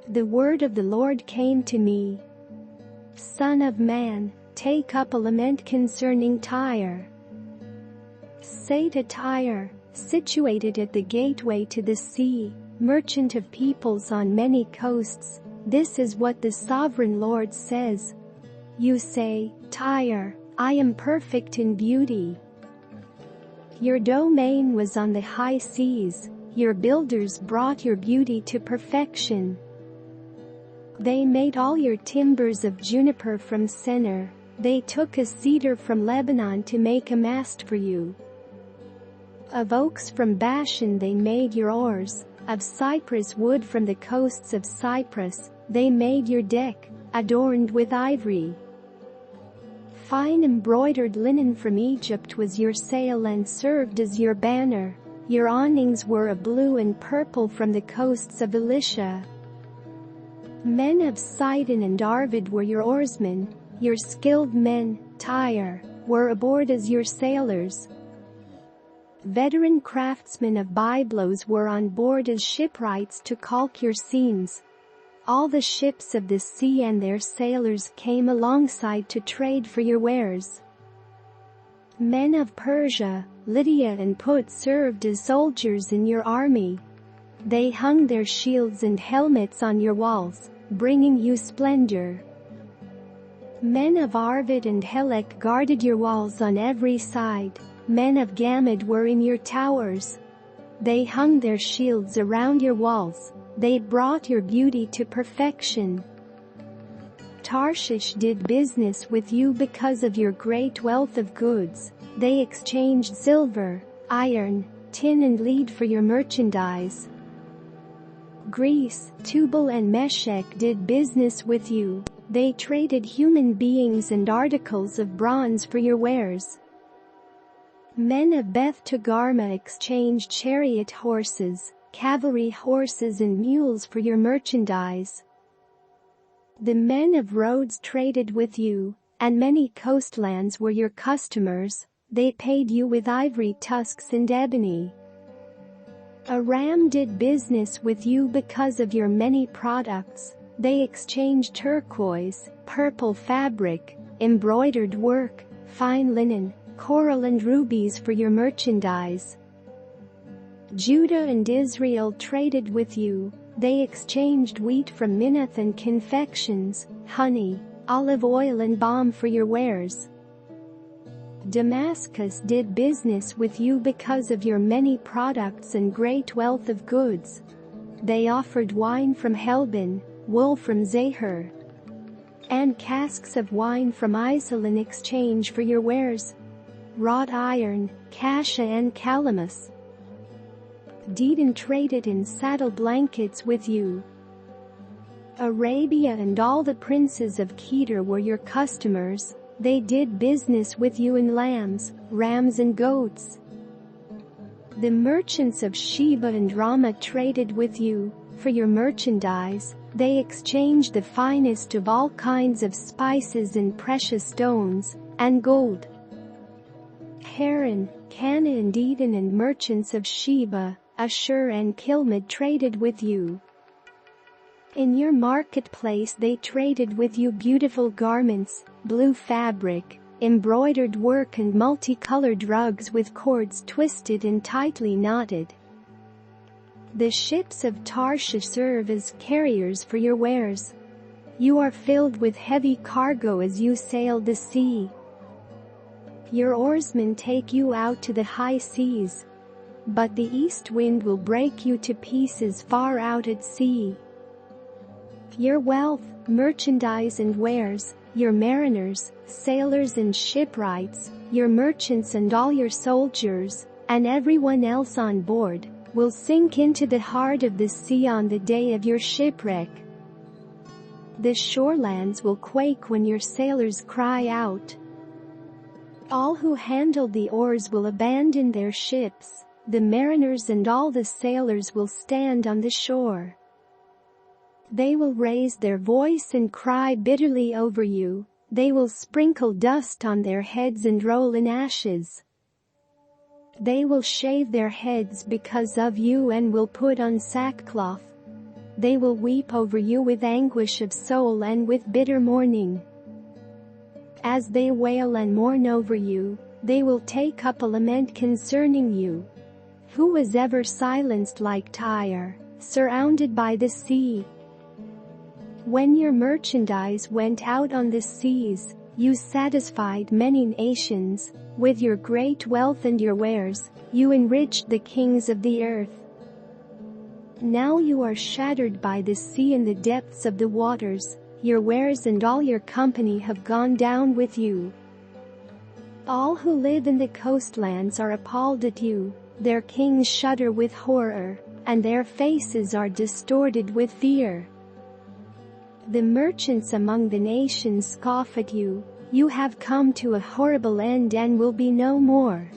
The word of the Lord came to me. Son of man, take up a lament concerning Tyre. Say to Tyre, situated at the gateway to the sea, merchant of peoples on many coasts, this is what the sovereign Lord says. You say, Tyre, I am perfect in beauty. Your domain was on the high seas, your builders brought your beauty to perfection. They made all your timbers of juniper from Senir, they took a cedar from Lebanon to make a mast for you. Of oaks from Bashan they made your oars, of cypress wood from the coasts of Cyprus, they made your deck, adorned with ivory. Fine embroidered linen from Egypt was your sail and served as your banner, your awnings were of blue and purple from the coasts of Elisha. Men of Sidon and Arvad were your oarsmen, your skilled men, Tyre, were aboard as your sailors. Veteran craftsmen of Byblos were on board as shipwrights to caulk your seams. All the ships of the sea and their sailors came alongside to trade for your wares. Men of Persia, Lydia and Put served as soldiers in your army. They hung their shields and helmets on your walls, bringing you splendor. Men of Arvad and Helek guarded your walls on every side. Men of Gamad were in your towers. They hung their shields around your walls. They brought your beauty to perfection. Tarshish did business with you because of your great wealth of goods. They exchanged silver, iron, tin and lead for your merchandise. Greece, Tubal and Meshech did business with you. They traded human beings and articles of bronze for your wares. Men of Beth Togarmah exchanged chariot horses, cavalry horses and mules for your merchandise. The men of Rhodes traded with you, and many coastlands were your customers. They paid you with ivory tusks and ebony. Aram did business with you because of your many products. They exchanged turquoise, purple fabric, embroidered work, fine linen, coral and rubies for your merchandise. Judah and Israel traded with you. They exchanged wheat from Minnith and confections, honey, olive oil and balm for your wares. Damascus did business with you because of your many products and great wealth of goods. They offered wine from Helbon, wool from Zahar, and casks of wine from Isel in exchange for your wares. Wrought iron, cassia and calamus. Dedan traded in saddle blankets with you. Arabia and all the princes of Kedar were your customers. They did business with you in lambs, rams and goats. The merchants of Sheba and Ramah traded with you. For your merchandise, they exchanged the finest of all kinds of spices and precious stones, and gold. Haran, Cana and Dedan and merchants of Sheba, Ashur and Kilmad traded with you. In your marketplace they traded with you beautiful garments, blue fabric, embroidered work and multicolored rugs with cords twisted and tightly knotted. The ships of Tarshish serve as carriers for your wares. You are filled with heavy cargo as you sail the sea. Your oarsmen take you out to the high seas, but the east wind will break you to pieces far out at sea. Your wealth, merchandise and wares, your mariners, sailors and shipwrights, your merchants and all your soldiers, and everyone else on board, will sink into the heart of the sea on the day of your shipwreck. The shorelands will quake when your sailors cry out. All who handle the oars will abandon their ships. The mariners and all the sailors will stand on the shore. They will raise their voice and cry bitterly over you. They will sprinkle dust on their heads and roll in ashes. They will shave their heads because of you and will put on sackcloth. They will weep over you with anguish of soul and with bitter mourning. As they wail and mourn over you, they will take up a lament concerning you. Who was ever silenced like Tyre, surrounded by the sea? When your merchandise went out on the seas, you satisfied many nations. With your great wealth and your wares, you enriched the kings of the earth. Now you are shattered by the sea in the depths of the waters. Your wares and all your company have gone down with you. All who live in the coastlands are appalled at you. Their kings shudder with horror, and their faces are distorted with fear. The merchants among the nations scoff at you. You have come to a horrible end and will be no more.